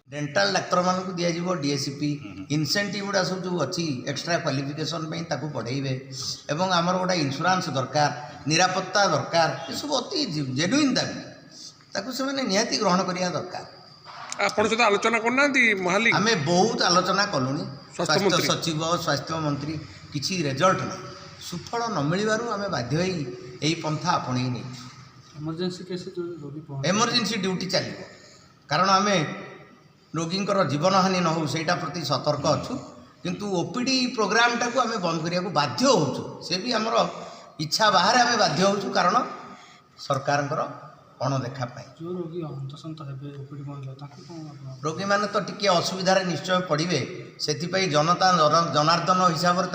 डेंटाल doctor मानक दिज्व DSP incentive गुड़ा सब जो अच्छी एक्सट्रा क्वालिफिकेशन बढ़ेबे एवं आमर गोटे इंश्योरेंस दरकार निरापत्ता दरकार ये सब अति जेन्युइन दाबी ताकू से निहाती ग्रहण करने दरकार। आपण सहित आलोचना करना महाली आम बहुत आलोचना कलुनी स्वास्थ्य स्वास्थ्य मंत्री। सचिव स्वास्थ्य मंत्री किसी रिजल्ट ना सुफल न मिलू आम बाध्य यही पंथा आपणे नहीं इमरजेंसी केस एमरजेंसी ड्यूटी चलो कारण आम रोगींकर जीवन हानि न हो सेटा प्रति सतर्क अच्छु किंतु ओपीडी प्रोग्राम टाक आम बंद करने को बाध्य होचु से भी आमर इच्छा बाहर आम बाध्य होचु कारण सरकार अणदेखा जो रोगी हंतसंत हेबे ओपीडी बंद हो रोगी मैंने तो टिके असुविधार निश्चय पड़े से जनता जनार्दन हिसाब से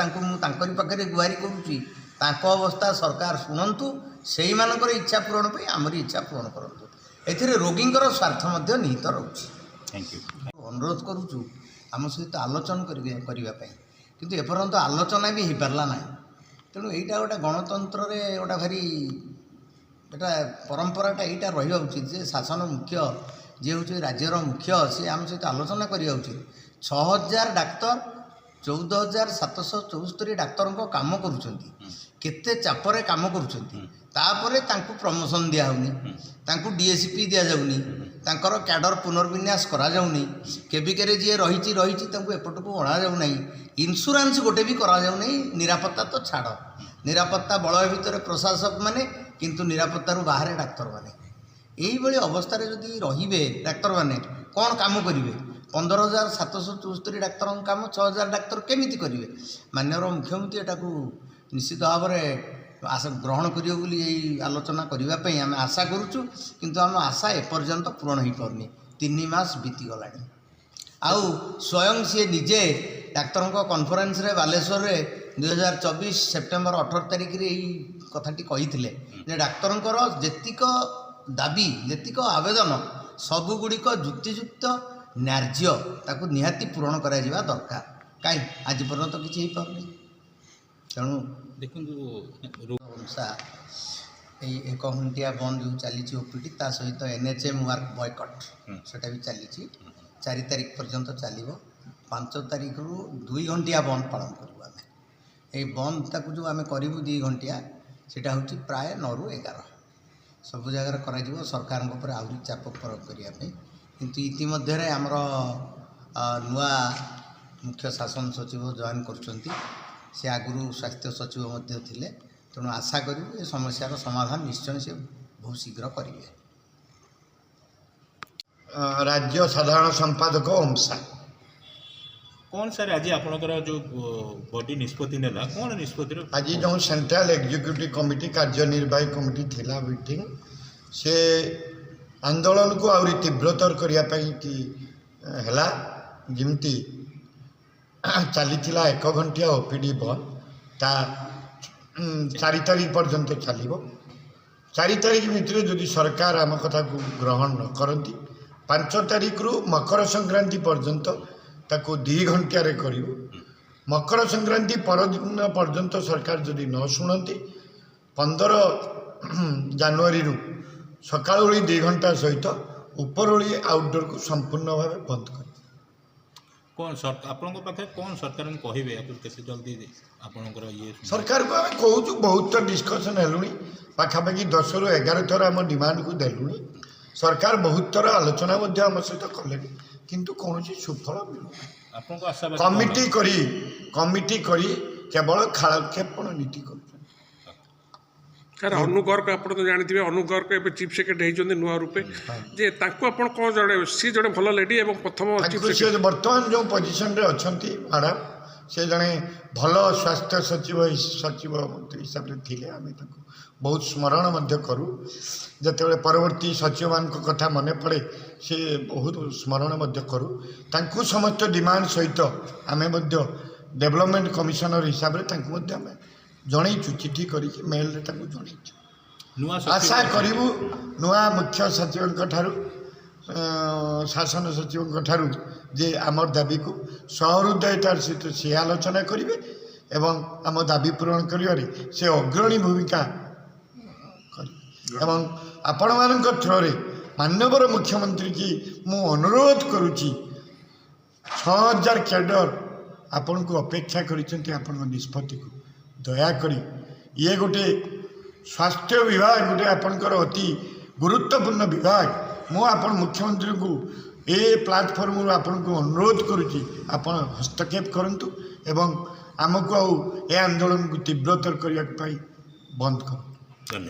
पाखे गुहारि करुच्ची अवस्था सरकार शुणु से मानकर इच्छा पूरण पर आमरी इच्छा पूरण करूँ ए रोगींकर स्वार्थ निहित रोचे। Thank you. अनुरोध करुचु आम सहित आलोचना करने किंतु एपर्यंत आलोचना भी हो पारला ना तेणु यहीटा गोटे गणतंत्र गोटे भारी एटा परंपराटा यहीटा रहा उचित जे शासन मुख्य जी हूँ राज्यर मुख्य सी आम सहित आलोचना करवा उचित 6000 डाक्तर 14774 डाक्तर काम करते चापरे काम करुँचे प्रमोशन दिहनी डीएसपी दि जाऊनी तांकर कैडर पुनर्विन्यास करा जाउनी केबिके जी रही एपट को अणा जाऊना इन्शुरांस गोटे भी करा जाउना निरापत्ता तो छाड़ निरापत्ता बलय भितर प्रशासक माने किंतु निरापत्तारू बाहर डाक्तर माने यही अवस्था जदि रे डाक्तर माने कौन काम करेंगे 15774 डाक्तर काम 6000 डाक्तर केमिति करेंगे माननीय मुख्यमंत्री एटा निश्चित भाव में ग्रहण करियो बोली यही आलोचना करने आम आशा करुचु किंतु आम आशा एपर्यंत पूरण हो पारनी 3 मास बीती गलानी आउ स्वयं सी निजे डाक्तर कॉन्फ्रेंस रे बालेश्वर रे 2024 सेप्टेम्बर 18 तारिख रे यही कथाटी कही डाक्तर जेतिक दाबी जेतिक आवेदन सबुगुड़िक जुक्तियुक्त न्याର୍ଯ୍य ताकू निहाती पूरण करा दरकार कहीं आज पर्यंत किसी हो पारनी तेणु देखो एक घंटिया बंद जो चली ओपीडी ता सहित एनएचएम वर्क बॉयकट सेटा भी चली 4 तारिख पर्यंत चलो 5 तारिख रु 2 घंटिया बंद पालन करूँ आम ये बंद ताकू जो आम करूँ 2 घंटिया सेटा हूँ प्राय 9 रु 11 सब जगार कर सरकार आहरी चाप प्रयोग करने किंतु इतिमध्य आमर नुआ मुख्य शासन सचिव जॉइन कर आगुरी स्वास्थ्य सचिव थे तेणु आशा करूँ ये समस्यार समाधान निश्चय से बहुत शीघ्र करेंगे। राज्य साधारण संपादक ओमसा कौन सर आज आपनकर जो बॉडी निष्पत्ति नेला कौन निष्पत्ति आज जो सेंट्रल एग्जीक्यूटिव कमिटी कार्यनिर्वाही कमिटी थिला मीटिंग से आंदोलन को आउरी तीव्रतर करने की है जमती चली 1 घंटिया ओपीडी बंद ता 4 तारिख पर्यंत चलो 4 तारिख भितर जदि सरकार आम कथा को ग्रहण न करती 5 तारिख रु मकर संक्रांति पर्यंत ताको 2 घंटिया करूँ मकर संक्रांति परदिन पर्यंत सरकार जदि न शुणती 15 जनवरी रु सकाळ 2 घंटा सहित उपरोली आउटडोर को संपूर्ण भाव बंद कर कौन आपण पाखे कौन सरकार कहे कैसे जल्दी आपणकर ये सरकार को आम कहूँ बहुत डिस्कसन हेलुणी पाखापाखि 10 रु 11 थर आम डिमांड को देलुणी सरकार बहुत थर आलोचना आम सहित कले किंतु कौन सुफल मिलू कमिटी करी केवल खालक्षेपण नीति कर सर अनुगर्ग आप तो जानते हैं अनुगर्ग ए चीफ सेक्रेटरी होती नुआ रूपे जे ताको कौन जड़े सी जड़े भल लेडी एवं प्रथम बर्तमान जो पोजिशन रे अच्छी मैडम से जड़े भल स्वास्थ्य सचिव मंत्री हिसाब से थे आम बहुत स्मरण करूँ जिते परवर्ती सचिव मान कथा मन पड़े से बहुत स्मरण करूँ समस्त डिमांड सहित आम डेवलपमेंट कमिशनर हिसाब से आम जनईचु चिठी करके मेल जनईचु आशा करूँ नुआ मुख्य सचिव शासन सचिव ठारू जे आम दाबी को सहृदयतार सहित सी आलोचना करेंगे एवं आम दाबी पूरण कर से अग्रणी भूमिका एवं आपण मान थ्रोरे माननीय मुख्यमंत्री की मु अनुरोध करुच्ची 6000 कैडर आपण को अपेक्षा कर निष्पत्ति को दयाकोरी ये गोटे स्वास्थ्य विभाग गोटे आपणकर अति गुरुत्वपूर्ण विभाग मु आपण मुख्यमंत्री को ए प्लाटफर्म आपण को अनुरोध करुच्ची आपण हस्तक्षेप करंतु एवं आमको ए आंदोलन को तीव्रतर करने बंद कर। धन्यवाद।